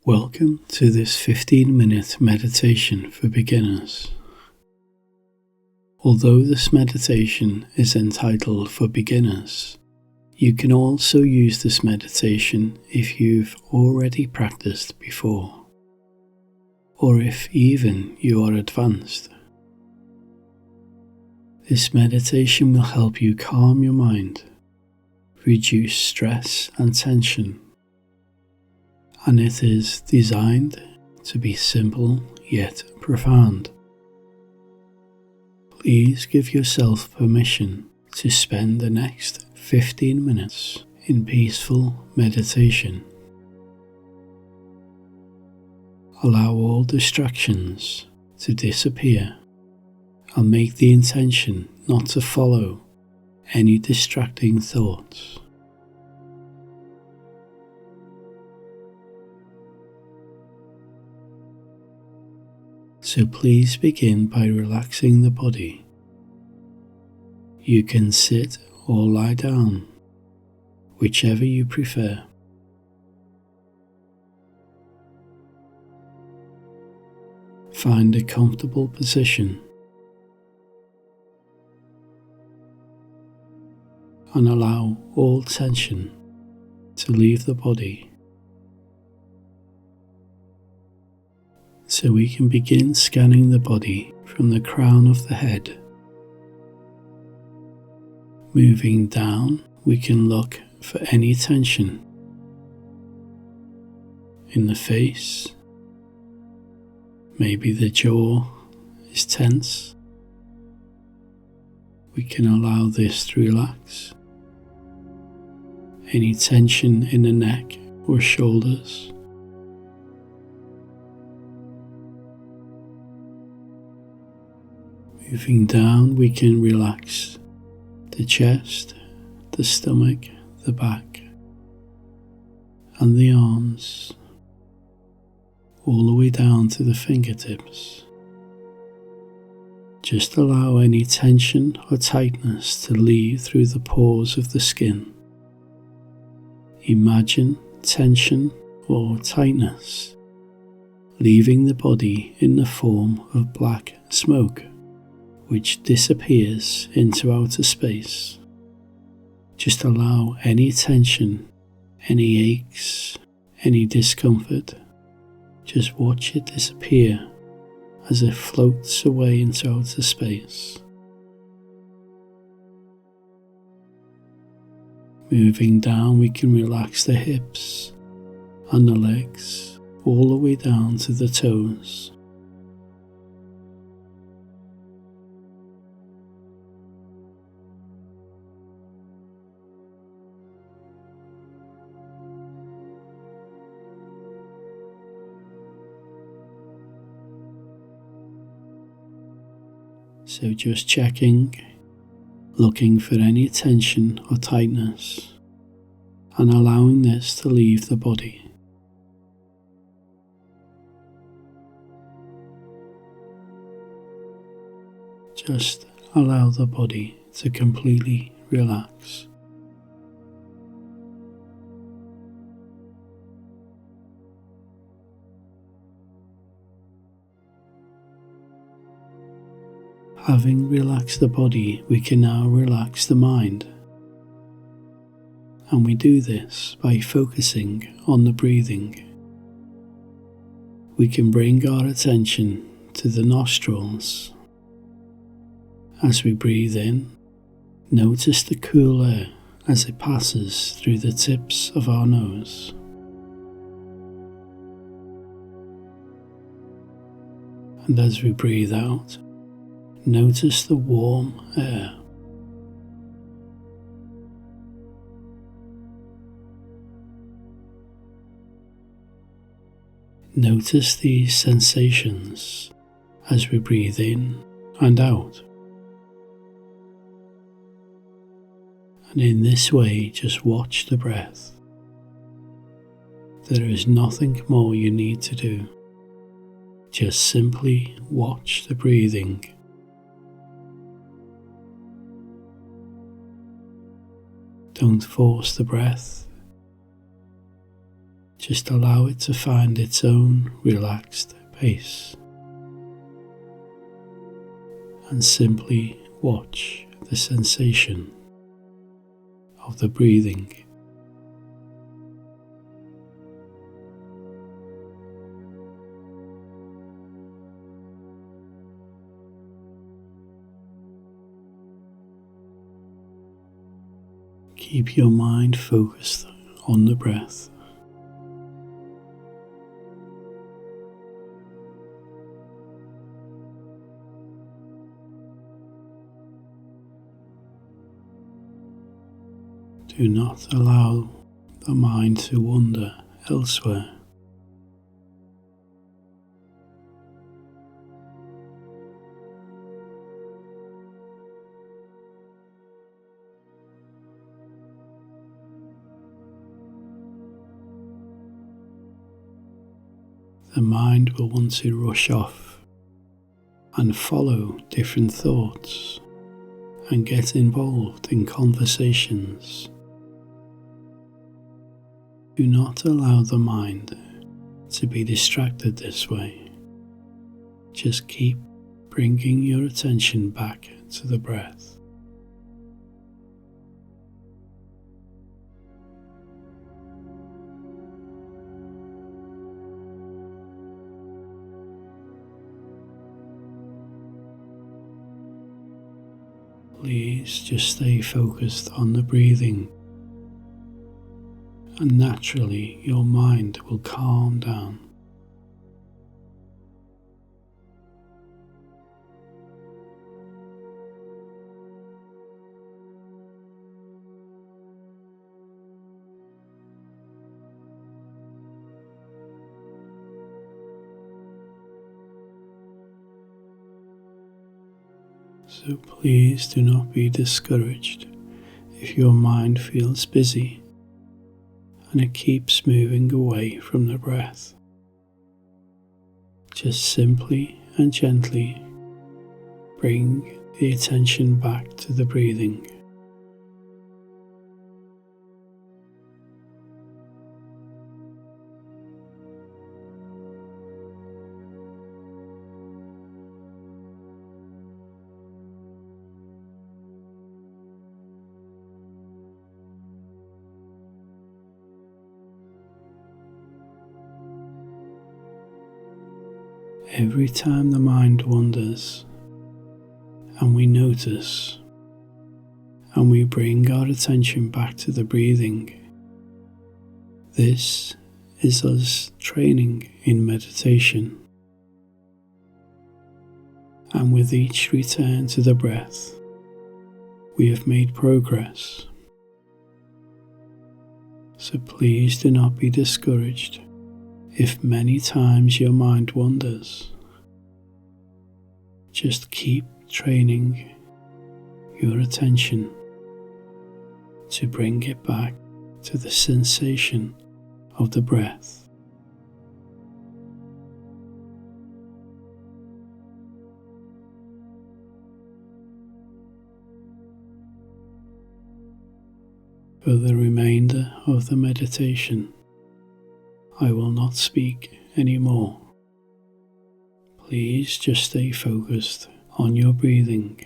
Welcome to this 15-minute meditation for beginners. Although this meditation is entitled for beginners, you can also use this meditation if you've already practiced before, or if even you are advanced. This meditation will help you calm your mind, reduce stress and tension, and it is designed to be simple yet profound. Please give yourself permission to spend the next 15 minutes in peaceful meditation. Allow all distractions to disappear and make the intention not to follow any distracting thoughts. So please begin by relaxing the body. You can sit or lie down, whichever you prefer. Find a comfortable position and allow all tension to leave the body. So we can begin scanning the body from the crown of the head. Moving down, we can look for any tension in the face. Maybe the jaw is tense. We can allow this to relax. Any tension in the neck or shoulders. Moving down, we can relax the chest, the stomach, the back, and the arms, all the way down to the fingertips. Just allow any tension or tightness to leave through the pores of the skin. Imagine tension or tightness leaving the body in the form of black smoke, which disappears into outer space. Just allow any tension, any aches, any discomfort, just watch it disappear as it floats away into outer space. Moving down, we can relax the hips and the legs all the way down to the toes. So just checking, looking for any tension or tightness, and allowing this to leave the body. Just allow the body to completely relax. Having relaxed the body, we can now relax the mind. And we do this by focusing on the breathing. We can bring our attention to the nostrils. As we breathe in, notice the cool air as it passes through the tips of our nose. And as we breathe out, notice the warm air. Notice these sensations as we breathe in and out. And in this way, just watch the breath. There is nothing more you need to do. Just simply watch the breathing. Don't force the breath. Just allow it to find its own relaxed pace, and simply watch the sensation of the breathing. Keep your mind focused on the breath. Do not allow the mind to wander elsewhere. The mind will want to rush off and follow different thoughts and get involved in conversations. Do not allow the mind to be distracted this way. Just keep bringing your attention back to the breath. Please just stay focused on the breathing, and naturally your mind will calm down. So please do not be discouraged if your mind feels busy and it keeps moving away from the breath. Just simply and gently bring the attention back to the breathing. Every time the mind wanders and we notice and we bring our attention back to the breathing, this is us training in meditation. And with each return to the breath, we have made progress. So please do not be discouraged if many times your mind wanders. Just keep training your attention to bring it back to the sensation of the breath. For the remainder of the meditation, I will not speak anymore. Please just stay focused on your breathing.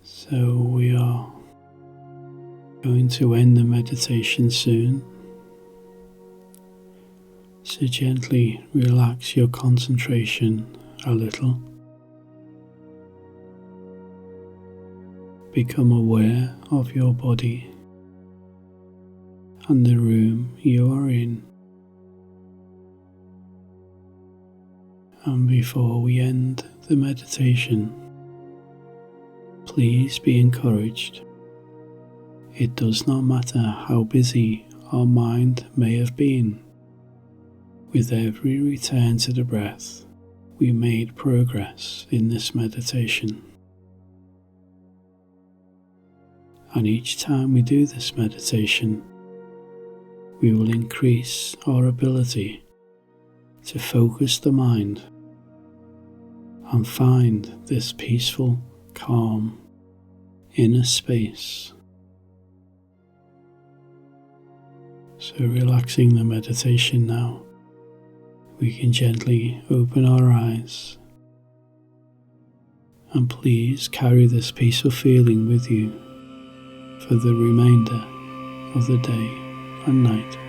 So we are going to end the meditation soon. So gently relax your concentration a little. Become aware of your body and the room you are in. And before we end the meditation, please be encouraged. It does not matter how busy our mind may have been. With every return to the breath, we made progress in this meditation. And each time we do this meditation, we will increase our ability to focus the mind and find this peaceful, calm, inner space. So relaxing the meditation now, we can gently open our eyes, and please carry this peaceful feeling with you for the remainder of the day and night.